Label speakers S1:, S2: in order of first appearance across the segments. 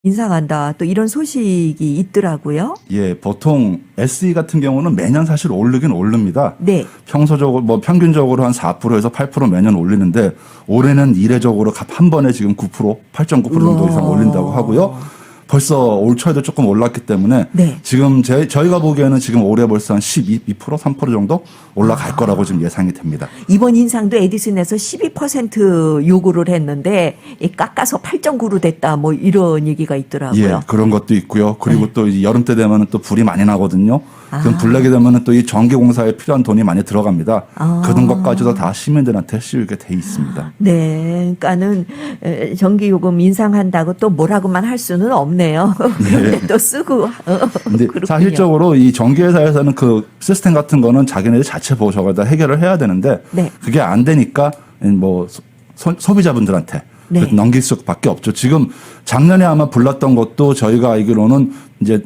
S1: 인상한다. 또 이런 소식이 있더라고요.
S2: 예, 보통 SE 같은 경우는 매년 사실 오르긴 오릅니다.
S1: 네.
S2: 평소적으로 뭐 평균적으로 한 4%에서 8% 매년 올리는데 올해는 이례적으로 한 번에 지금 9%, 8.9% 정도 이상 올린다고 하고요. 벌써 올 초에도 조금 올랐기 때문에
S1: 네.
S2: 지금 저희가 보기에는 지금 올해 벌써 한 12%, 3% 정도 올라갈 거라고 지금 예상이 됩니다.
S1: 이번 인상도 에디슨에서 12% 요구를 했는데 깎아서 8.9로 됐다. 뭐 이런 얘기가 있더라고요.
S2: 예, 그런 것도 있고요. 그리고
S1: 네.
S2: 또 이제 여름 때 되면은 또 불이 많이 나거든요. 그럼 불 나게 되면은 또 이 전기 공사에 필요한 돈이 많이 들어갑니다. 그런 것까지도 다 시민들한테 씌우게 돼 있습니다.
S1: 네, 그러니까는 전기요금 인상한다고 또 뭐라고만 할 수는 없네요. 그런데 또 쓰고.
S2: 근데
S1: 그렇군요.
S2: 사실적으로 이 전기회사에서는 그 시스템 같은 거는 자기네들 자체 보셔가 해결을 해야 되는데
S1: 네.
S2: 그게 안 되니까 뭐 소비자분들한테
S1: 네.
S2: 넘길 수밖에 없죠. 지금 작년에 아마 불났던 것도 저희가 알기로는 이제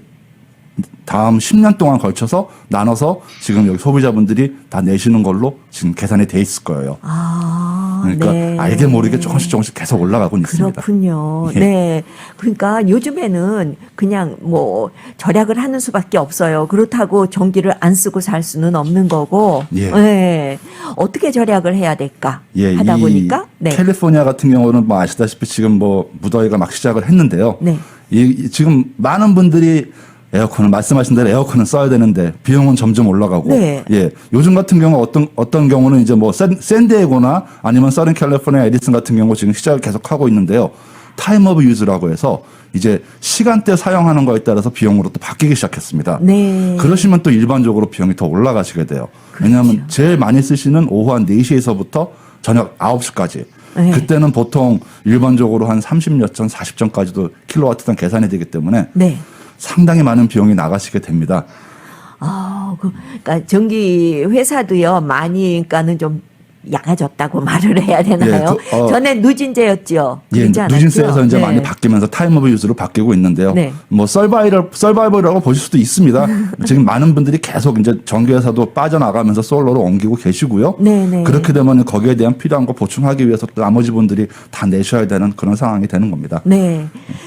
S2: 다음 10년 동안 걸쳐서 나눠서 지금 여기 소비자분들이 다 내시는 걸로 지금 계산이 돼 있을 거예요. 그러니까
S1: 네.
S2: 알게 모르게 조금씩 계속 올라가고 있습니다.
S1: 그렇군요.
S2: 예.
S1: 네. 그러니까 요즘에는 그냥 뭐 절약을 하는 수밖에 없어요. 그렇다고 전기를 안 쓰고 살 수는 없는 거고.
S2: 예.
S1: 네. 어떻게 절약을 해야 될까
S2: 예,
S1: 하다 보니까. 네.
S2: 캘리포니아 같은 경우는 뭐 아시다시피 지금 뭐 무더위가 막 시작을 했는데요.
S1: 네.
S2: 지금 많은 분들이 에어컨을 말씀하신 대로 에어컨을 써야 되는데 비용은 점점 올라가고.
S1: 네.
S2: 예. 요즘 같은 경우 어떤 경우는 이제 뭐 샌디에고나 아니면 서른 캘리포니아 에디슨 같은 경우 지금 시작을 계속 하고 있는데요. 타임 오브 유즈라고 해서 이제 시간대 사용하는 거에 따라서 비용으로 또 바뀌기 시작했습니다.
S1: 네.
S2: 그러시면 또 일반적으로 비용이 더 올라가시게 돼요.
S1: 그렇죠.
S2: 왜냐하면 제일 많이 쓰시는 오후 한 4시에서부터 저녁 9시까지.
S1: 네.
S2: 그때는 보통 일반적으로 한 30몇 전, 40전까지도 킬로와트당 계산이 되기 때문에
S1: 네.
S2: 상당히 많은 비용이 나가시게 됩니다.
S1: 그러니까 전기 회사도요 많이 그러니까는 좀 약아졌다고 말을 해야 되나요?
S2: 예,
S1: 전에 누진제였죠.
S2: 예,
S1: 그러지 않았죠?
S2: 누진세에서 이제
S1: 네.
S2: 많이 바뀌면서 타임 오브 유즈로 바뀌고 있는데요.
S1: 네.
S2: 뭐 서바이벌이라고 보실 수도 있습니다. 지금 많은 분들이 계속 이제 전기회사도 빠져나가면서 솔로로 옮기고 계시고요.
S1: 네네.
S2: 그렇게 되면 거기에 대한 필요한 거 보충하기 위해서 또 나머지 분들이 다 내셔야 되는 그런 상황이 되는 겁니다.
S1: 네.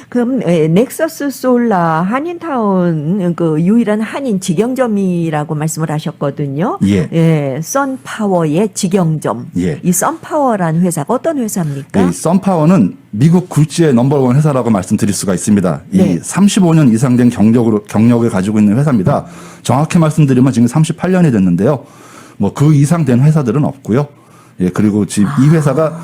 S1: 그럼 넥서스 솔라 한인타운 그 유일한 한인 직영점이라고 말씀을 하셨거든요.
S2: 예.
S1: 선파워의 직영점.
S2: 예.
S1: 이 선파워라는 회사가 어떤 회사입니까?
S2: 이 썬파워는 미국 굴지의 넘버원 회사라고 말씀드릴 수가 있습니다.
S1: 네.
S2: 이 35년 이상 된 경력을 가지고 있는 회사입니다. 정확히 말씀드리면 지금 38년이 됐는데요. 뭐 그 이상 된 회사들은 없고요. 예, 그리고 지금 이 회사가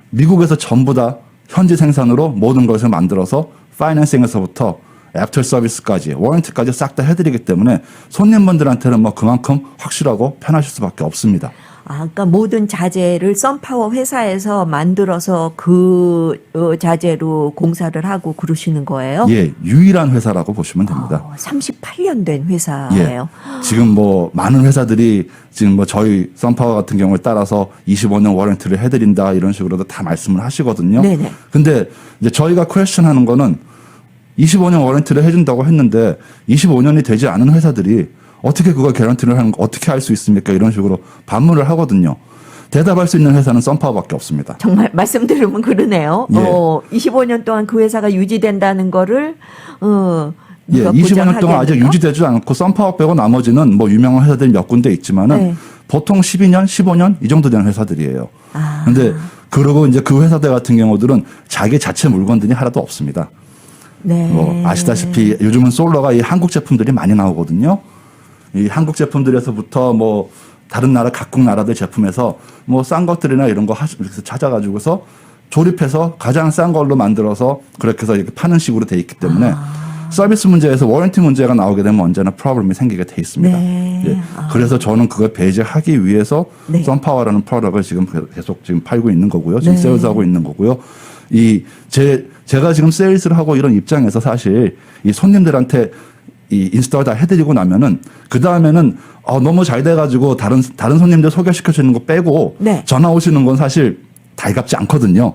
S2: 미국에서 전부 다 현지 생산으로 모든 것을 만들어서 파이낸싱에서부터 애프터 서비스까지 워런티까지 싹 다 해드리기 때문에 손님분들한테는 뭐 그만큼 확실하고 편하실 수밖에 없습니다.
S1: 그러니까 모든 자재를 썬파워 회사에서 만들어서 그 자재로 공사를 하고 그러시는 거예요?
S2: 예, 유일한 회사라고 보시면 됩니다.
S1: 38년 된 회사예요.
S2: 예. 지금 뭐 많은 회사들이 지금 뭐 저희 썬파워 같은 경우에 따라서 25년 워런티를 해드린다 이런 식으로도 다 말씀을 하시거든요.
S1: 네네.
S2: 근데 이제 저희가 퀘스천하는 거는 25년 워런티를 해준다고 했는데 25년이 되지 않은 회사들이 어떻게 그걸 개런티를 하는 거 어떻게 할 수 있습니까? 이런 식으로 반문을 하거든요. 대답할 수 있는 회사는 썬파워밖에 없습니다.
S1: 정말 말씀 들으면 그러네요.
S2: 예.
S1: 25년 동안 그 회사가 유지된다는 거를
S2: 예,
S1: 누가
S2: 25년 동안 아직
S1: 보장하겠는가?
S2: 유지되지 않고 썬파워 빼고 나머지는 뭐 유명한 회사들이 몇 군데 있지만은
S1: 네.
S2: 보통 12년, 15년 이 정도 되는 회사들이에요. 근데 그러고 이제 그 회사들 같은 경우들은 자기 자체 물건들이 하나도 없습니다.
S1: 네.
S2: 뭐 아시다시피 요즘은 솔러가 이 한국 제품들이 많이 나오거든요. 이 한국 제품들에서부터 뭐 다른 나라 각국 나라들 제품에서 뭐 싼 것들이나 이런 거 이렇게 찾아가지고서 조립해서 가장 싼 걸로 만들어서 그렇게 해서 이렇게 파는 식으로 돼 있기 때문에 서비스 문제에서 워런티 문제가 나오게 되면 언제나 프로블럼이 생기게 돼 있습니다.
S1: 네.
S2: 예. 그래서 저는 그걸 배제하기 위해서
S1: 네.
S2: 썬파워라는 프로덕트를 지금 계속 지금 팔고 있는 거고요. 지금
S1: 네.
S2: 세일즈하고 있는 거고요. 제가 지금 세일즈를 하고 이런 입장에서 사실 이 손님들한테 이 인스톨 다 해드리고 나면은 그 다음에는 너무 잘 돼가지고 다른 손님들 소개시켜 주는 거 빼고
S1: 네.
S2: 전화 오시는 건 사실 달갑지 않거든요.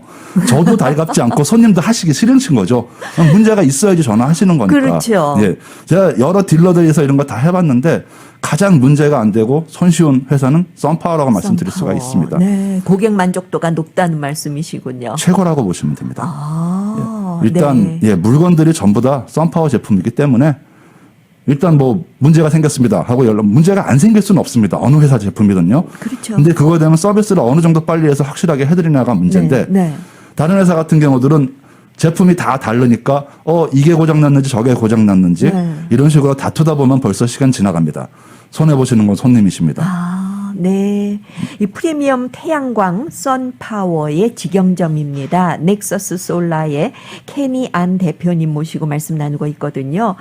S2: 저도 달갑지 않고 손님도 하시기 싫으신 거죠. 문제가 있어야지 전화하시는 거니까.
S1: 그렇죠.
S2: 예, 제가 여러 딜러들에서 이런 거 다 해봤는데 가장 문제가 안 되고 손쉬운 회사는 썬파워라고 말씀드릴 수가
S1: 썬파워.
S2: 있습니다.
S1: 네. 고객 만족도가 높다는 말씀이시군요.
S2: 최고라고 보시면 됩니다.
S1: 아,
S2: 일단
S1: 네.
S2: 예, 물건들이 전부 다 썬파워 제품이기 때문에 일단 뭐 문제가 생겼습니다 하고 연락 문제가 안 생길 수는 없습니다. 어느 회사 제품이든요.
S1: 그렇죠.
S2: 근데 그거에 대한 서비스를 어느 정도 빨리 해서 확실하게 해드리냐가 문제인데
S1: 네. 네.
S2: 다른 회사 같은 경우들은 제품이 다 다르니까 이게 고장 났는지 저게 고장 났는지
S1: 네.
S2: 이런 식으로 다투다 보면 벌써 시간 지나갑니다. 손해 보시는 건 손님이십니다.
S1: 아, 네. 이 프리미엄 태양광 선파워의 직영점입니다. 넥서스 솔라의 케니 안 대표님 모시고 말씀 나누고 있거든요.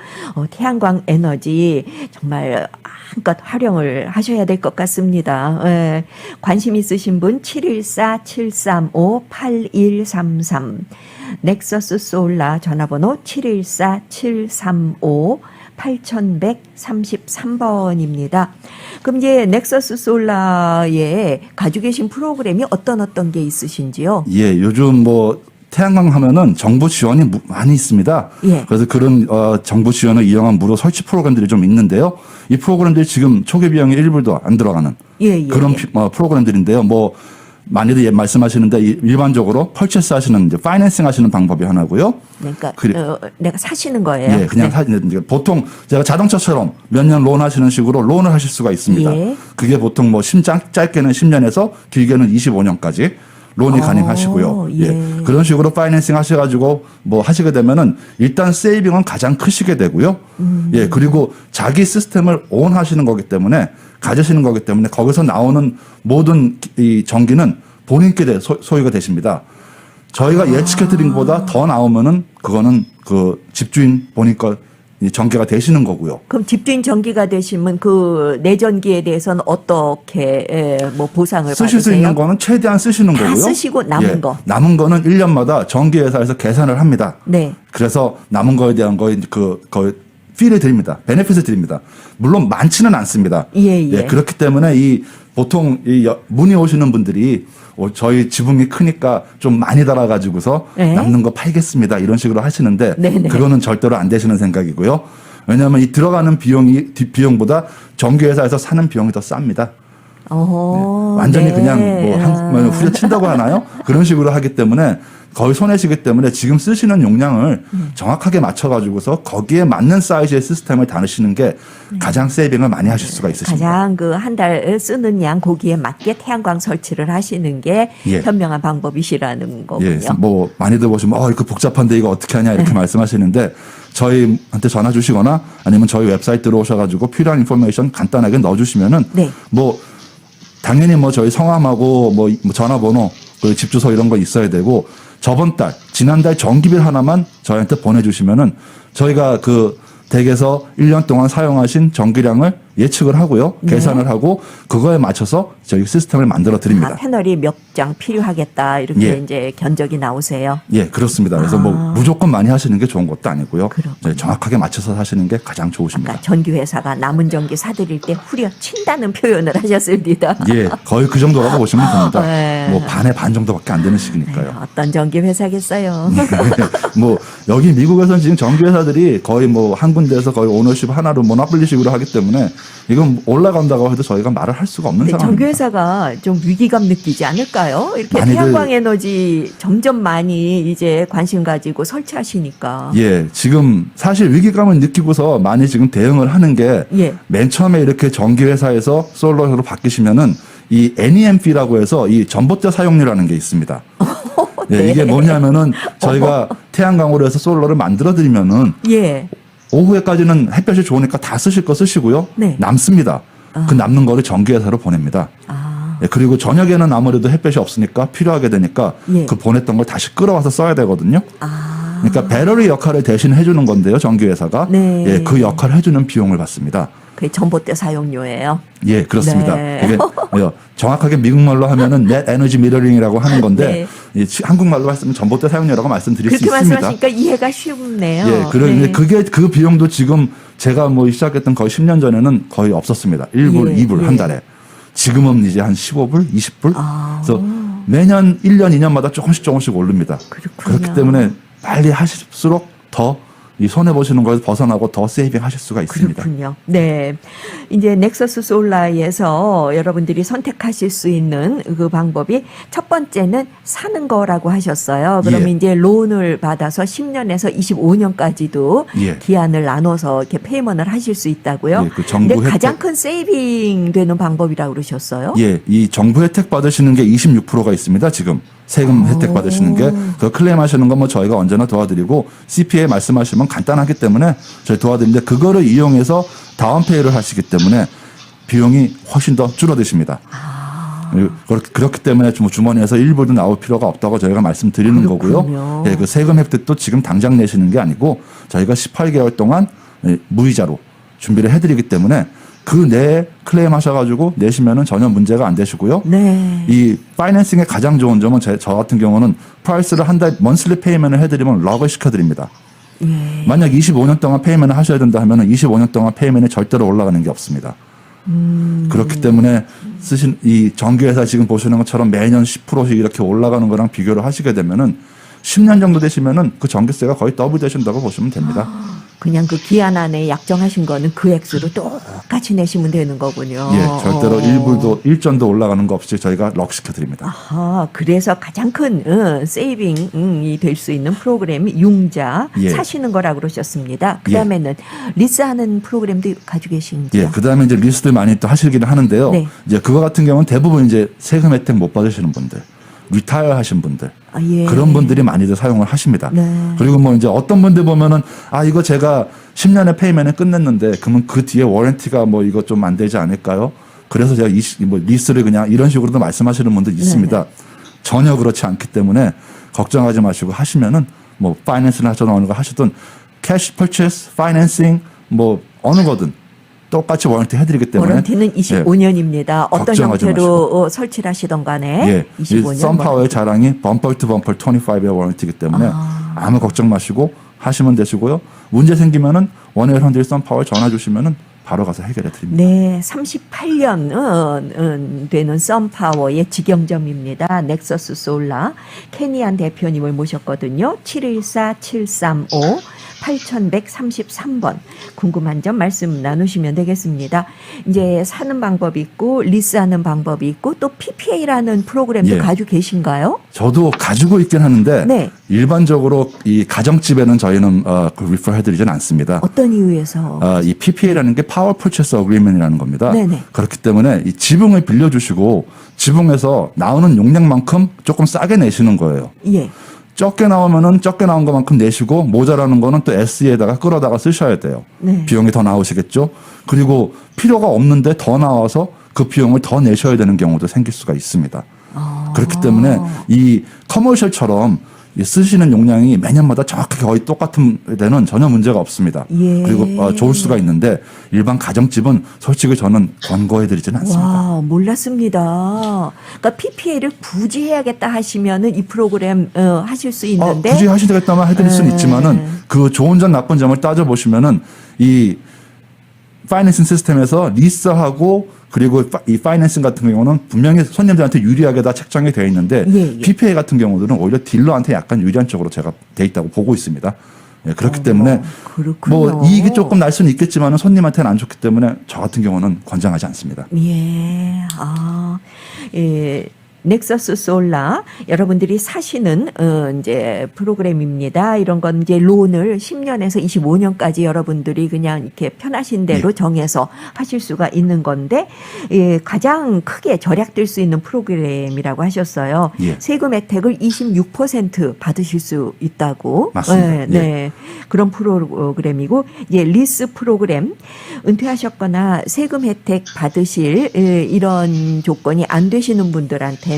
S1: 태양광 에너지 정말 한껏 활용을 하셔야 될 것 같습니다. 예. 관심 있으신 분 714-735-8133 넥서스 솔라 전화번호 714-735-8133번입니다. 그럼 이제 넥서스 솔라에 가지고 계신 프로그램이 어떤 게 있으신지요?
S2: 예, 요즘 뭐 태양광 하면은 정부 지원이 많이 있습니다.
S1: 예.
S2: 그래서 그런 정부 지원을 이용한 무료 설치 프로그램들이 좀 있는데요. 이 프로그램들이 지금 초기 비용이 1불도 안 들어가는 그런 프로그램들인데요. 뭐 많이들 말씀하시는데 일반적으로 퍼체스 하시는 이제 파이낸싱 하시는 방법이 하나고요.
S1: 그러니까 내가 사시는 거예요.
S2: 예, 그냥 보통 제가 자동차처럼 몇 년 론 하시는 식으로 론을 하실 수가 있습니다.
S1: 예.
S2: 그게 보통 뭐 짧게는 10년에서 길게는 25년까지 론이 가능하시고요. 예. 그런 식으로 파이낸싱 하셔가지고 뭐 하시게 되면은 일단 세이빙은 가장 크시게 되고요. 예. 그리고 자기 시스템을 온 하시는 거기 때문에 가지시는 거기 때문에 거기서 나오는 모든 이 전기는 본인께 소유가 되십니다. 저희가 예측해 드린 것보다 더 나오면은 그거는 그 집주인 본인 거 전기가 되시는 거고요.
S1: 그럼 집주인 전기가 되시면 그 내전기에 대해서는 어떻게 뭐 보상을
S2: 쓰실
S1: 받으세요?
S2: 수 있는 거는 최대한 쓰시는
S1: 다
S2: 거고요.
S1: 쓰시고 남은 거.
S2: 남은 거는 1년마다 전기회사에서 계산을 합니다.
S1: 네.
S2: 그래서 남은 거에 대한 거에 피를 드립니다. 베네핏을 드립니다. 물론 많지는 않습니다.
S1: 예.
S2: 그렇기 때문에 보통 문의 오시는 분들이 저희 지붕이 크니까 좀 많이 달아가지고서
S1: 네.
S2: 남는 거 팔겠습니다. 이런 식으로 하시는데
S1: 네네.
S2: 그거는 절대로 안 되시는 생각이고요. 왜냐하면 이 들어가는 비용보다 전기회사에서 사는 비용이 더 쌉니다. 완전히 그냥 뭐 후려친다고 하나요? 그런 식으로 하기 때문에 거의 손해시기 때문에 지금 쓰시는 용량을 정확하게 맞춰가지고서 거기에 맞는 사이즈의 시스템을 다루시는 게 가장 세이빙을 많이 하실 수가 있으십니다.
S1: 가장 그 한 달 쓰는 양 거기에 맞게 태양광 설치를 하시는 게 현명한 방법이시라는 거군요.
S2: 예, 뭐 많이들 보시면 이거 복잡한데 이거 어떻게 하냐 이렇게 말씀하시는데 저희한테 전화 주시거나 아니면 저희 웹사이트 들어오셔가지고 필요한 인포메이션 간단하게 넣어주시면은 뭐 당연히 뭐 저희 성함하고 뭐 전화번호 그 집 주소 이런 거 있어야 되고 지난달 전기비 하나만 저희한테 보내주시면은 저희가 그 댁에서 1년 동안 사용하신 전기량을 예측을 하고요. 계산을 하고 그거에 맞춰서 저희 시스템을 만들어 드립니다.
S1: 패널이 몇 장 필요하겠다 이렇게 이제 견적이 나오세요.
S2: 예, 그렇습니다. 그래서 뭐 무조건 많이 하시는 게 좋은 것도 아니고요. 정확하게 맞춰서 하시는 게 가장 좋으십니다.
S1: 아까 전기회사가 남은 전기 사드릴 때 후려친다는 표현을 하셨습니다.
S2: 예, 거의 그 정도라고 보시면 됩니다. 뭐 반의 반 정도밖에 안 되는 시기니까요.
S1: 어떤 전기회사겠어요.
S2: 뭐 여기 미국에서는 지금 전기회사들이 거의 뭐 한 군데에서 거의 오너십 하나로 모노폴리식으로 하기 때문에 이건 올라간다고 해도 저희가 말을 할 수가 없는 상황입니다.
S1: 전기회사가 좀 위기감 느끼지 않을까요? 이렇게 태양광 에너지 점점 많이 이제 관심 가지고 설치하시니까.
S2: 예, 지금 사실 위기감을 느끼고서 많이 지금 대응을 하는 게 맨 처음에 이렇게 전기회사에서 솔러로 바뀌시면은 이 NEMP라고 해서 이 전봇대 사용료라는 게 있습니다. 예, 이게 뭐냐면은 저희가 태양광으로 해서 솔러를 만들어 드리면은 오후에까지는 햇볕이 좋으니까 다 쓰실 거 쓰시고요. 남습니다. 그 남는 거를 전기회사로 보냅니다. 그리고 저녁에는 아무래도 햇볕이 없으니까 필요하게 되니까 그 보냈던 걸 다시 끌어와서 써야 되거든요. 그러니까 배터리 역할을 대신 해주는 건데요. 전기회사가. 그 역할을 해주는 비용을 받습니다.
S1: 그게 전봇대 사용료예요.
S2: 예, 그렇습니다. 이게 정확하게 미국말로 하면은 넷 에너지 미러링이라고 하는 건데 한국말로 했으면 전봇대 사용료라고 말씀드릴 수 있습니다.
S1: 그렇게 말씀하시니까 이해가 쉽네요.
S2: 예, 그런데 그게 그 비용도 지금 제가 뭐 시작했던 거의 10년 전에는 거의 없었습니다. 1불, 2불 한 달에. 지금은 이제 한 15불, 20불. 그래서 매년 1년, 2년마다 조금씩 오릅니다. 그렇기 때문에 빨리 하실수록 더 이 손해 보시는 거에서 벗어나고 더 세이빙 하실 수가 있습니다.
S1: 그렇군요. 네. 이제 넥서스 솔라에서 여러분들이 선택하실 수 있는 그 방법이 첫 번째는 사는 거라고 하셨어요. 그러면
S2: 예.
S1: 이제 론을 받아서 10년에서 25년까지도
S2: 예.
S1: 기한을 나눠서 이렇게 페이먼을 하실 수 있다고요.
S2: 예, 그 정부
S1: 근데
S2: 혜택-
S1: 가장 큰 세이빙 되는 방법이라고 그러셨어요?
S2: 예, 이 정부 혜택 받으시는 게 26%가 있습니다. 지금 세금 혜택 받으시는 게 그 클레임하시는 건 뭐 저희가 언제나 도와드리고 CPA 말씀하시면 간단하기 때문에 저희 도와드리는데 그거를 이용해서 다운페이를 하시기 때문에 비용이 훨씬 더 줄어드십니다. 그렇기 때문에 주머니에서 일부도 나올 필요가 없다고 저희가 말씀드리는
S1: 그렇군요.
S2: 거고요. 예, 그 세금 혜택도 지금 당장 내시는 게 아니고 저희가 18개월 동안 무이자로 준비를 해드리기 때문에 그 내에 클레임 하셔가지고 내시면은 전혀 문제가 안 되시고요.
S1: 네.
S2: 이 파이낸싱의 가장 좋은 점은 저 같은 경우는 프라이스를 한 달 먼슬리 페이먼을 해드리면 럭을 시켜드립니다.
S1: 예.
S2: 만약 25년 동안 페이먼을 하셔야 된다 하면은 25년 동안 페이먼이 절대로 올라가는 게 없습니다. 그렇기 때문에 쓰신 이 정규회사 지금 보시는 것처럼 매년 10%씩 이렇게 올라가는 거랑 비교를 하시게 되면은 10년 정도 되시면은 그 전기세가 거의 더블 되신다고 보시면 됩니다.
S1: 그냥 그 기한 안에 약정하신 거는 그 액수로 똑같이 내시면 되는 거군요.
S2: 예, 절대로 1불도 1전도 올라가는 거 없이 저희가 럭 시켜드립니다.
S1: 아하, 그래서 가장 큰 세이빙이 될 수 있는 프로그램이 융자
S2: 예.
S1: 사시는 거라고 그러셨습니다. 그 다음에는 리스하는 프로그램도 가지고 계신지요?
S2: 예, 그 다음에 이제 리스트 많이 또 하시기는 하는데요.
S1: 네.
S2: 이제 그거 같은 경우는 대부분 이제 세금 혜택 못 받으시는 분들, 리타이어 하신 분들,
S1: 아, 예.
S2: 그런 분들이 많이들 사용을 하십니다.
S1: 네.
S2: 그리고 뭐 이제 어떤 분들 보면은 이거 제가 10년의 페이맨을 끝냈는데 그러면 그 뒤에 워런티가 뭐 이거 좀 안 되지 않을까요? 그래서 제가 뭐 리스를 그냥 이런 식으로도 말씀하시는 분들 있습니다. 전혀 그렇지 않기 때문에 걱정하지 마시고 하시면은 뭐 파이낸스를 하셔도 어느 거 하시든 캐시 퍼체스, 파이낸싱 뭐 어느 거든 똑같이 워런티 해드리기 때문에
S1: 워런티는 25년입니다. 어떤
S2: 걱정하지
S1: 형태로 설치를 하시던 간에
S2: 예,
S1: 25년.
S2: 썬파워의 자랑이 범퍼 투 범퍼 25의 워런티이기 때문에 아무 걱정 마시고 하시면 되시고요. 문제 생기면은 1-800 썬파워에 전화 주시면은 바로 가서 해결해 드립니다.
S1: 네, 38년 되는 썬파워의 직영점입니다. 넥서스 솔라 케니안 대표님을 모셨거든요. 714-735-8133번 궁금한 점 말씀 나누시면 되겠습니다. 이제 사는 방법이 있고 리스하는 방법이 있고 또 PPA라는 프로그램도
S2: 예.
S1: 가지고 계신가요?
S2: 저도 가지고 있긴 하는데
S1: 네.
S2: 일반적으로 이 가정집에는 저희는 그 리퍼 해드리진 않습니다.
S1: 어떤 이유에서?
S2: 이 PPA라는 게 파워 퍼체스 어그리먼이라는 겁니다.
S1: 네네.
S2: 그렇기 때문에 이 지붕을 빌려주시고 지붕에서 나오는 용량만큼 조금 싸게 내시는 거예요.
S1: 예.
S2: 적게 나오면은 적게 나온 것만큼 내시고 모자라는 거는 또 SE에다가 끌어다가 쓰셔야 돼요.
S1: 네.
S2: 비용이 더 나오시겠죠. 그리고 필요가 없는데 더 나와서 그 비용을 더 내셔야 되는 경우도 생길 수가 있습니다. 그렇기 때문에 이 커머셜처럼 이 쓰시는 용량이 매년마다 정확하게 거의 똑같은 데는 전혀 문제가 없습니다.
S1: 예.
S2: 그리고 좋을 수가 있는데 일반 가정집은 솔직히 저는 권고해드리지는 않습니다.
S1: 와, 몰랐습니다. 그러니까 PPA를 굳이 해야겠다 하시면은 이 프로그램 하실 수 있는데
S2: 굳이 하시겠다면 해드릴 수는 있지만은 그 좋은 점 나쁜 점을 따져보시면은 이 파이낸싱 시스템에서 리스하고 그리고 이 파이낸싱 같은 경우는 분명히 손님들한테 유리하게 다 책정이 되어 있는데
S1: 예.
S2: PPA 같은 경우들은 오히려 딜러한테 약간 유리한 쪽으로 제가 돼 있다고 보고 있습니다. 예, 그렇기 때문에
S1: 그렇군요.
S2: 뭐 이익이 조금 날 수는 있겠지만은 손님한테는 안 좋기 때문에 저 같은 경우는 권장하지 않습니다.
S1: 예. 예. 넥서스 솔라 여러분들이 사시는 이제 프로그램입니다. 이런 건 이제 론을 10년에서 25년까지 여러분들이 그냥 이렇게 편하신 대로 정해서 하실 수가 있는 건데 예, 가장 크게 절약될 수 있는 프로그램이라고 하셨어요.
S2: 예.
S1: 세금 혜택을 26% 받으실 수 있다고.
S2: 맞습니다.
S1: 네, 네. 그런 프로그램이고 이제 리스 프로그램 은퇴하셨거나 세금 혜택 받으실 이런 조건이 안 되시는 분들한테는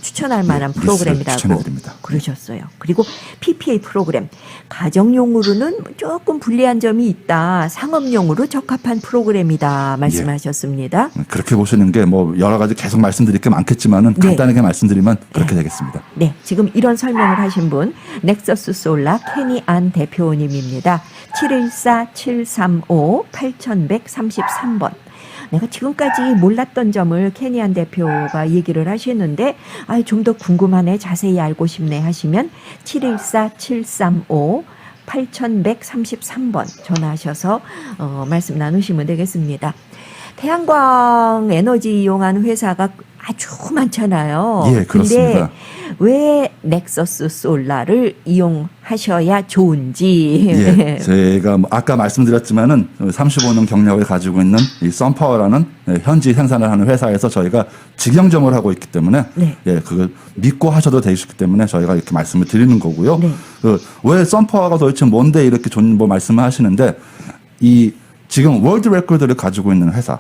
S1: 추천할 만한
S2: 리스를
S1: 프로그램이라고
S2: 추천해드립니다.
S1: 그러셨어요. 그리고 PPA 프로그램 가정용으로는 조금 불리한 점이 있다. 상업용으로 적합한 프로그램이다 말씀하셨습니다.
S2: 그렇게 보시는 게 뭐 여러 가지 계속 말씀드릴 게 많겠지만은
S1: 네.
S2: 간단하게 말씀드리면 그렇게 되겠습니다.
S1: 네, 지금 이런 설명을 하신 분 넥서스 솔라 케니안 대표님입니다. 714-735-8133번. 내가 지금까지 몰랐던 점을 케니안 대표가 얘기를 하시는데 좀 더 궁금하네 자세히 알고 싶네 하시면 714-735 8133번 전화하셔서 말씀 나누시면 되겠습니다. 태양광 에너지 이용하는 회사가 아주 많잖아요.
S2: 예, 그렇습니다.
S1: 근데 왜 넥서스 솔라를 이용하셔야 좋은지.
S2: 예, 제가 아까 말씀드렸지만은 35년 경력을 가지고 있는 이 썬파워라는 현지 생산을 하는 회사에서 저희가 직영점을 하고 있기 때문에
S1: 네.
S2: 예, 그걸 믿고 하셔도 되시기 때문에 저희가 이렇게 말씀을 드리는 거고요.
S1: 네.
S2: 왜 썬파워가 도대체 뭔데 이렇게 좋은 뭐 말씀을 하시는데 이 지금 월드 레코드를 가지고 있는 회사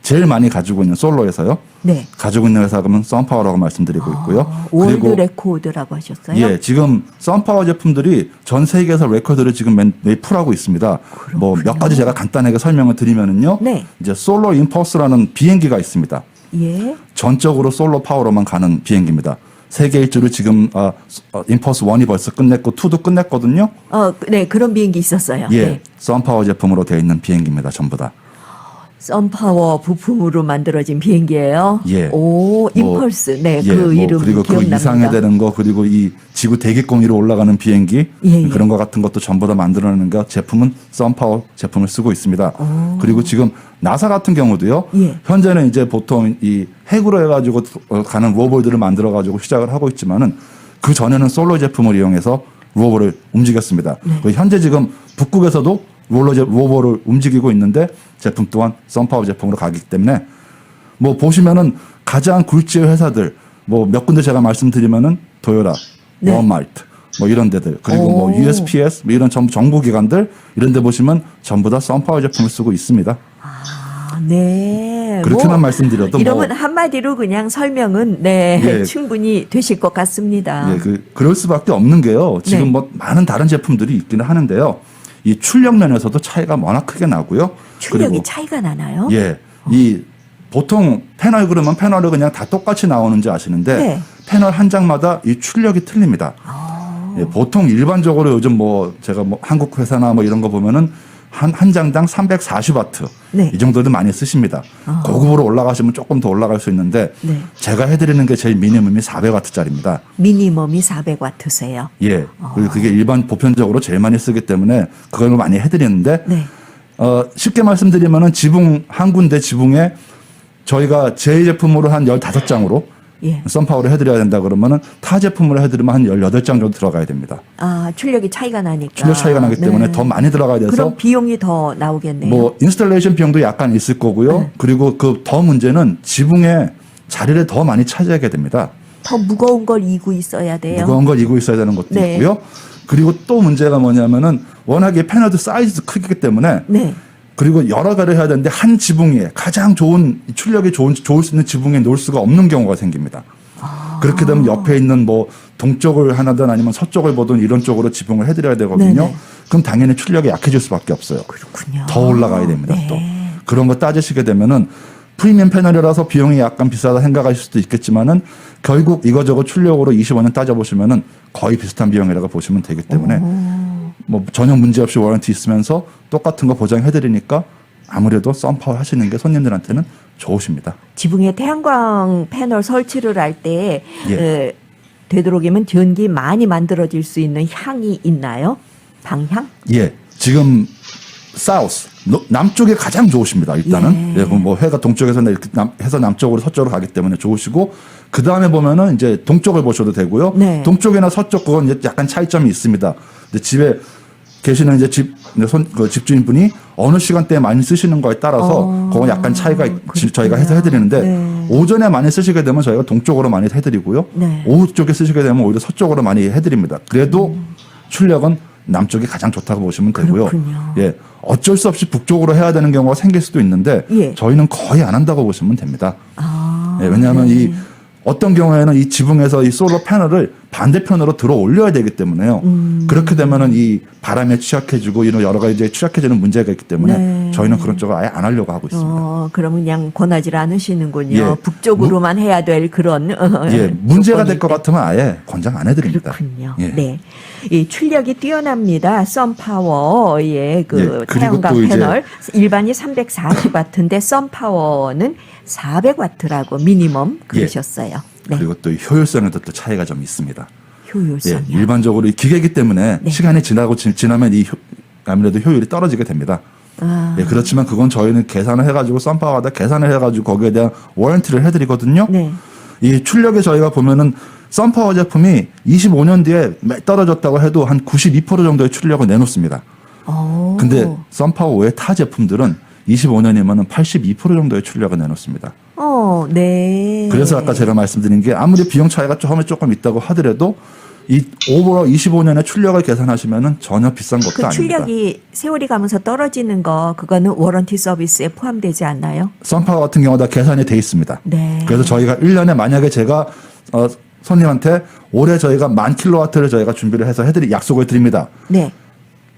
S2: 제일 많이 가지고 있는 솔로에서요.
S1: 네.
S2: 가지고 있는 회사가 썬파워라고 말씀드리고 있고요.
S1: 월드 레코드라고 하셨어요?
S2: 예, 지금 썬파워 제품들이 전 세계에서 레코드를 지금 매풀하고 있습니다. 뭐 몇 가지 제가 간단하게 설명을 드리면은요.
S1: 네.
S2: 이제 솔로 임펄스라는 비행기가 있습니다.
S1: 예.
S2: 전적으로 솔로 파워로만 가는 비행기입니다. 세계 일주를 지금 임펄스 1이 벌써 끝냈고 2도 끝냈거든요.
S1: 네, 그런 비행기 있었어요.
S2: 예,
S1: 네.
S2: 썬파워 제품으로 되어 있는 비행기입니다. 전부 다.
S1: 썬파워 부품으로 만들어진 비행기예요.
S2: 예.
S1: 오, 임펄스. 네,
S2: 예,
S1: 그 이름
S2: 그리고
S1: 기억납니다.
S2: 그 이상에 되는 거 그리고 이 지구 대기권 위로 올라가는 비행기
S1: 예.
S2: 그런 거 같은 것도 전부 다 만들어내는 거 제품은 썬파워 제품을 쓰고 있습니다. 그리고 지금 나사 같은 경우도요.
S1: 예.
S2: 현재는 이제 보통 이 핵으로 해가지고 가는 로봇들을 만들어가지고 시작을 하고 있지만은 그 전에는 솔로 제품을 이용해서 로봇을 움직였습니다.
S1: 네.
S2: 현재 지금 북극에서도 로봇을 움직이고 있는데 제품 또한 썬파워 제품으로 가기 때문에 뭐 보시면은 가장 굴지의 회사들 뭐 몇 군데 제가 말씀드리면은 도요라,
S1: 네.
S2: 월마트 뭐 이런 데들 그리고
S1: 오.
S2: 뭐 USPS 뭐 이런 정부 기관들 이런 데 보시면 전부 다 썬파워 제품을 쓰고 있습니다.
S1: 아, 네.
S2: 그렇게만 말씀드려도
S1: 이러면
S2: 뭐
S1: 한마디로 그냥 설명은 네,
S2: 예.
S1: 충분히 되실 것 같습니다.
S2: 예, 그럴 수밖에 없는 게요. 지금
S1: 네.
S2: 뭐 많은 다른 제품들이 있기는 하는데요. 이 출력 면에서도 차이가 워낙 크게 나고요.
S1: 출력이
S2: 그리고
S1: 차이가 나나요?
S2: 예, 이 보통 패널 그러면 패널을 그냥 다 똑같이 나오는지 아시는데
S1: 네.
S2: 패널 한 장마다 이 출력이 틀립니다. 예, 보통 일반적으로 요즘 뭐 제가 뭐 한국 회사나 뭐 이런 거 보면은 한 장당 340와트
S1: 네.
S2: 이 정도도 많이 쓰십니다. 고급으로 올라가시면 조금 더 올라갈 수 있는데
S1: 네.
S2: 제가 해드리는 게 제일 미니멈이 400와트짜리입니다.
S1: 미니멈이 400와트세요.
S2: 예. 그리고 그게 일반 보편적으로 제일 많이 쓰기 때문에 그걸 많이 해드리는데
S1: 네.
S2: 쉽게 말씀드리면은 지붕 한 군데 지붕에 저희가 제 제품으로 한 15장으로
S1: 예.
S2: 썬파워를 해드려야 된다 그러면은 타 제품으로 해드리면 한 18장 정도 들어가야 됩니다.
S1: 아, 출력이 차이가 나니까.
S2: 출력 차이가 나기 때문에
S1: 네.
S2: 더 많이 들어가야 돼서
S1: 그럼 비용이 더 나오겠네요.
S2: 뭐 인스톨레이션 비용도 약간 있을 거고요.
S1: 네.
S2: 그리고 그 더 문제는 지붕에 자리를 더 많이 차지하게 됩니다.
S1: 더 무거운 걸 이고 있어야 돼요.
S2: 무거운 걸 이고 있어야 되는 것도
S1: 네.
S2: 있고요. 그리고 또 문제가 뭐냐면은 워낙에 패널도 사이즈도 크기 때문에
S1: 네.
S2: 그리고 여러 가지를 해야 되는데 한 지붕에 가장 좋은 출력이 좋을 수 있는 지붕에 놓을 수가 없는 경우가 생깁니다. 그렇게 되면 옆에 있는 뭐 동쪽을 하나든 아니면 서쪽을 보든 이런 쪽으로 지붕을 해드려야 되거든요.
S1: 네네.
S2: 그럼 당연히 출력이 약해질 수밖에 없어요.
S1: 그렇군요.
S2: 더 올라가야 됩니다.
S1: 네.
S2: 또 그런 거 따지시게 되면은 프리미엄 패널이라서 비용이 약간 비싸다 생각하실 수도 있겠지만은 결국 이거저거 출력으로 25년 따져보시면은 거의 비슷한 비용이라고 보시면 되기 때문에 뭐 전혀 문제 없이 워런티 있으면서 똑같은 거 보장해드리니까 아무래도 썬파워 하시는 게 손님들한테는 좋으십니다.
S1: 지붕에 태양광 패널 설치를 할 때
S2: 예.
S1: 되도록이면 전기 많이 만들어질 수 있는 향이 있나요? 방향?
S2: 예, 지금 사우스 남쪽에 가장 좋으십니다. 일단은
S1: 예.
S2: 예, 뭐 해가 동쪽에서 이렇게 해서 남쪽으로 서쪽으로 가기 때문에 좋으시고 그 다음에 보면은 이제 동쪽을 보셔도 되고요.
S1: 네.
S2: 동쪽이나 서쪽 그건 이제 약간 차이점이 있습니다. 근데 집에 계시는 이제 집주인분이 어느 시간대에 많이 쓰시는 거에 따라서 그건 약간 차이가 저희가 해서 해드리는데
S1: 네.
S2: 오전에 많이 쓰시게 되면 저희가 동쪽으로 많이 해드리고요.
S1: 네.
S2: 오후 쪽에 쓰시게 되면 오히려 서쪽으로 많이 해드립니다. 그래도 출력은 남쪽이 가장 좋다고 보시면 되고요.
S1: 그렇군요.
S2: 예, 어쩔 수 없이 북쪽으로 해야 되는 경우가 생길 수도 있는데
S1: 예.
S2: 저희는 거의 안 한다고 보시면 됩니다.
S1: 아,
S2: 예, 왜냐하면
S1: 네.
S2: 이 어떤 경우에는 이 지붕에서 이 솔로 패널을 반대편으로 들어 올려야 되기 때문에요. 그렇게 되면은 이 바람에 취약해지고 이런 여러 가지 이제 취약해지는 문제가 있기 때문에
S1: 네.
S2: 저희는 그런 쪽을 아예 안 하려고 하고 있습니다.
S1: 그러면 그냥 권하지 않으시는군요.
S2: 예.
S1: 북쪽으로만 해야 될 그런
S2: 예, 문제가
S1: 조건일
S2: 될 것
S1: 때.
S2: 같으면 아예 권장 안 해드립니다.
S1: 그렇군요.
S2: 예.
S1: 네. 이 출력이 뛰어납니다. 썬파워의 그
S2: 예, 그리고
S1: 태양광
S2: 또 이제
S1: 패널 일반이 340와트인데 썬파워는 400와트라고 미니멈 그러셨어요. 네.
S2: 그리고 또 이 효율성에도 또 차이가 좀 있습니다.
S1: 효율성이요.
S2: 일반적으로 이 기계이기 때문에
S1: 네.
S2: 시간이 지나면 아무래도 효율이 떨어지게 됩니다.
S1: 아.
S2: 그렇지만 그건 저희는 계산을 해가지고 썬파워하다 계산을 해가지고 거기에 대한 워런티를 해드리거든요.
S1: 네.
S2: 이 출력에 저희가 보면은 썬파워 제품이 25년 뒤에 떨어졌다고 해도 한 92% 정도의 출력을 내놓습니다.
S1: 오.
S2: 근데 썬파워 외 타 제품들은 25년이면은 82% 정도의 출력을 내놓습니다.
S1: 네.
S2: 그래서 아까 제가 말씀드린 게 아무리 비용 차이가 처음에 조금 있다고 하더라도 이 오버all 25년의 출력을 계산하시면은 전혀 비싼 것도
S1: 그
S2: 아닙니다.
S1: 출력이 세월이 가면서 떨어지는 거 그거는 워런티 서비스에 포함되지 않나요?
S2: 썬파워 같은 경우 다 계산이 돼 있습니다.
S1: 네.
S2: 그래서 저희가 1년에 만약에 제가 손님한테 올해 저희가 10,000kW를 저희가 준비를 해서 약속을 드립니다.
S1: 네.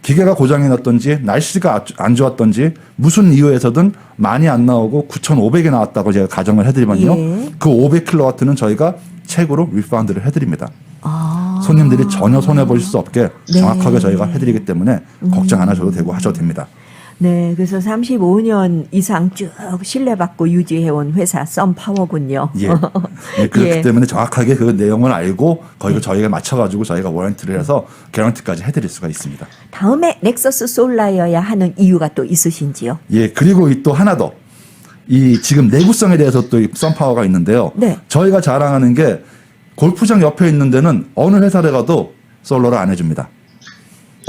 S2: 기계가 고장이 났던지 날씨가 안 좋았던지 무슨 이유에서든 많이 안 나오고 9,500이 나왔다고 제가 가정을 해드리면요.
S1: 예.
S2: 그 500kW는 저희가 책으로 리파운드를 해드립니다.
S1: 아.
S2: 손님들이 전혀 손해보실 수 없게
S1: 네.
S2: 정확하게 저희가 해드리기 때문에 걱정 안 하셔도 되고 하셔도 됩니다.
S1: 네, 그래서 35년 이상 쭉 신뢰받고 유지해온 회사 썬파워군요.
S2: 예. 그렇기
S1: 예.
S2: 때문에 정확하게 그 내용을 알고 거기를 저희가 맞춰가지고 저희가 워런티를 해서 개런티까지 해드릴 수가 있습니다.
S1: 다음에 넥서스 솔라여야 하는 이유가 또 있으신지요?
S2: 예, 그리고 또 하나 더. 이 지금 내구성에 대해서 또 이 썬파워가 있는데요.
S1: 네.
S2: 저희가 자랑하는 게 골프장 옆에 있는 데는 어느 회사를 가도 솔러를 안 해줍니다.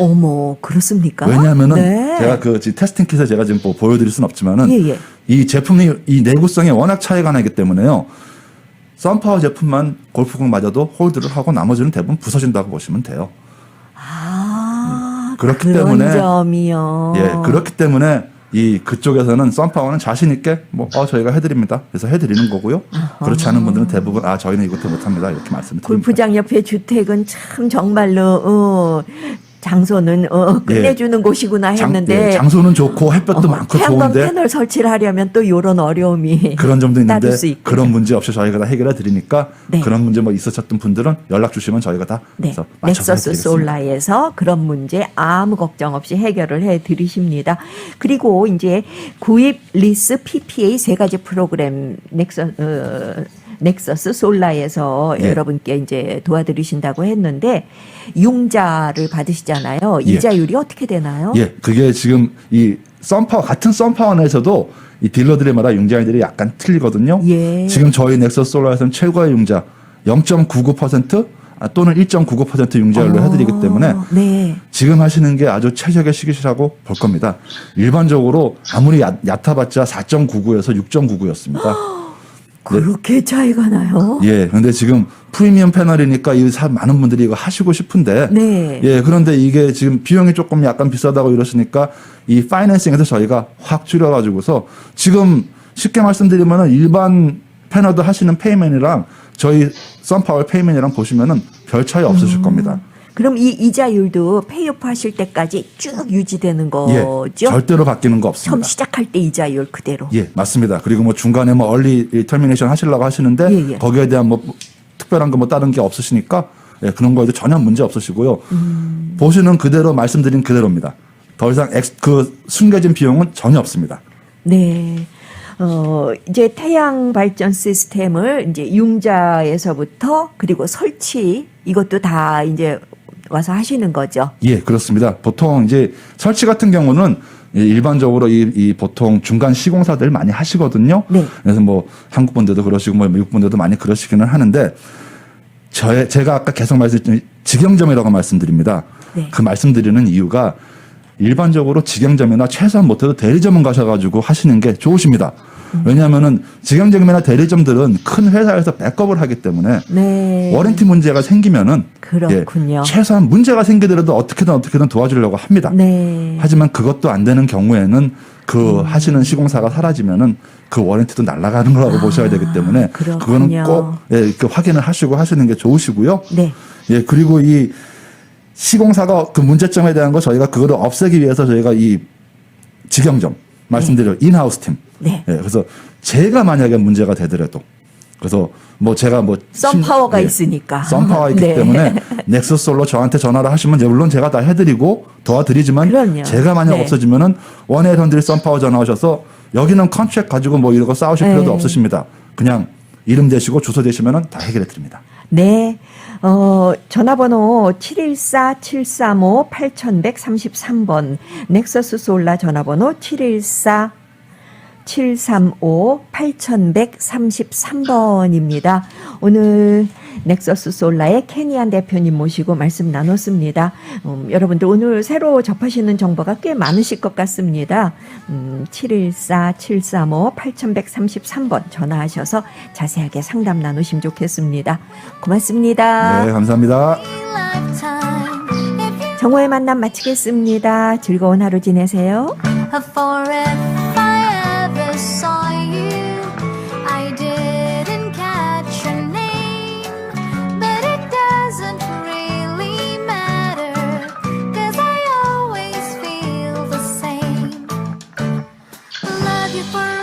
S1: 어머, 그렇습니까?
S2: 왜냐하면은
S1: 네.
S2: 제가 그 테스팅 킷을 제가 지금 보여드릴 수는 없지만은
S1: 예, 예.
S2: 이 제품이 이 내구성에 워낙 차이가 나기 때문에요. 썬파워 제품만 골프공 맞아도 홀드를 하고 나머지는 대부분 부서진다고 보시면 돼요.
S1: 아,
S2: 그렇기
S1: 그런
S2: 때문에
S1: 점이요.
S2: 예, 그렇기 때문에 이 그쪽에서는 썬파워는 자신 있게 저희가 해드립니다. 그래서 해드리는 거고요. 그렇지 않은 분들은 대부분 저희는 이것도 못합니다 이렇게 말씀을 드립니다.
S1: 골프장 옆에 주택은 참 정말로 장소는 끝내주는 곳이구나 했는데
S2: 장소는 좋고 햇볕도 많고
S1: 태양광
S2: 좋은데
S1: 패널 설치를 하려면 또 이런 어려움이
S2: 그런 점도 있는데
S1: 따를 수 있군요.
S2: 그런 문제 없이 저희가 다 해결해 드리니까
S1: 네.
S2: 그런 문제 있으셨던 분들은 연락 주시면 저희가 다
S1: 네,
S2: 그래서 맞춰서
S1: 넥서스
S2: 해드리겠습니다.
S1: 솔라에서 그런 문제 아무 걱정 없이 해결을 해 드리십니다. 그리고 이제 구입, 리스, PPA 세 가지 프로그램 넥서스 솔라에서
S2: 예.
S1: 여러분께 이제 도와드리신다고 했는데 융자를 받으시잖아요.
S2: 예.
S1: 이자율이 어떻게 되나요?
S2: 예, 그게 지금 이 썬파워 같은 썬파워 내에서도 이 딜러들마다 융자율들이 약간 틀리거든요.
S1: 예.
S2: 지금 저희 넥서스 솔라에서는 최고의 융자 0.99% 또는 1.99% 융자율로 해드리기 때문에
S1: 네.
S2: 지금 하시는 게 아주 최적의 시기시라고 볼 겁니다. 일반적으로 아무리 얕아봤자 4.99에서 6.99였습니다.
S1: 그렇게 차이가 나요?
S2: 예, 근데 지금 프리미엄 패널이니까 많은 분들이 이거 하시고 싶은데,
S1: 네.
S2: 예, 그런데 이게 지금 비용이 조금 약간 비싸다고 이러시니까 이 파이낸싱에서 저희가 확 줄여가지고서 지금 쉽게 말씀드리면은 일반 패널도 하시는 페이맨이랑 저희 썬파워 페이맨이랑 보시면은 별 차이 없으실 겁니다.
S1: 그럼 이 이자율도 페이오프 하실 때까지 쭉 유지되는
S2: 예,
S1: 거죠?
S2: 절대로 바뀌는 거
S1: 처음
S2: 없습니다.
S1: 시작할 때 이자율 그대로.
S2: 예, 맞습니다. 그리고 중간에 얼리 터미네이션 하시려고 하시는데
S1: 예, 예.
S2: 거기에 대한 특별한 거 다른 게 없으시니까 예, 그런 거에도 전혀 문제 없으시고요. 보시는 그대로 말씀드린 그대로입니다. 더 이상 숨겨진 비용은 전혀 없습니다.
S1: 네. 이제 태양 발전 시스템을 이제 융자에서부터 그리고 설치 이것도 다 이제 와서 하시는 거죠.
S2: 예, 그렇습니다. 보통 이제 설치 같은 경우는 일반적으로 이 보통 중간 시공사들 많이 하시거든요.
S1: 네.
S2: 그래서 한국 분들도 그러시고 미국 분들도 많이 그러시기는 하는데 제가 아까 계속 말씀드린 직영점이라고 말씀드립니다.
S1: 네.
S2: 그 말씀드리는 이유가 일반적으로 직영점이나 최소한 못해도 대리점은 가셔가지고 하시는 게 좋으십니다. 왜냐하면은 직영점이나 대리점들은 큰 회사에서 백업을 하기 때문에
S1: 네.
S2: 워런티 문제가 생기면은
S1: 그렇군요.
S2: 최소한 문제가 생기더라도 어떻게든 도와주려고 합니다.
S1: 네.
S2: 하지만 그것도 안 되는 경우에는 하시는 시공사가 사라지면은 그 워런티도 날아가는 거라고 보셔야 되기 때문에
S1: 그렇군요.
S2: 그거는 꼭 확인을 하시고 하시는 게 좋으시고요.
S1: 네.
S2: 예, 그리고 이 시공사가 그 문제점에 대한 거 저희가 그거를 없애기 위해서 저희가 이 직영점 말씀드린 인하우스 팀.
S1: 네.
S2: 예, 그래서 제가 만약에 문제가 되더라도 그래서 제가
S1: 썬파워가 있으니까.
S2: 썬파워가 있기
S1: 네.
S2: 때문에 넥서스 솔로 저한테 전화를 하시면 물론 제가 다 해드리고 도와드리지만
S1: 그럼요.
S2: 제가 만약
S1: 네.
S2: 없어지면은 원에이런들이 썬파워 전화 오셔서 여기는 컨트랙 가지고 이러고 싸우실 필요도
S1: 네.
S2: 없으십니다. 그냥 이름 대시고 주소 대시면은 다 해결해 드립니다.
S1: 네. 전화번호 714-735-8133번, 넥서스 솔라 전화번호 714-735-8133번입니다. 오늘 넥서스 솔라의 케니안 대표님 모시고 말씀 나눴습니다. 여러분들 오늘 새로 접하시는 정보가 꽤 많으실 것 같습니다. 714-735-8133번 전화하셔서 자세하게 상담 나누시면 좋겠습니다. 고맙습니다.
S2: 네, 감사합니다.
S1: 정오의 만남 마치겠습니다. 즐거운 하루 지내세요.
S3: For if I ever saw you, I didn't catch your name, but it doesn't really matter, 'cause I always feel the same. Love you forever.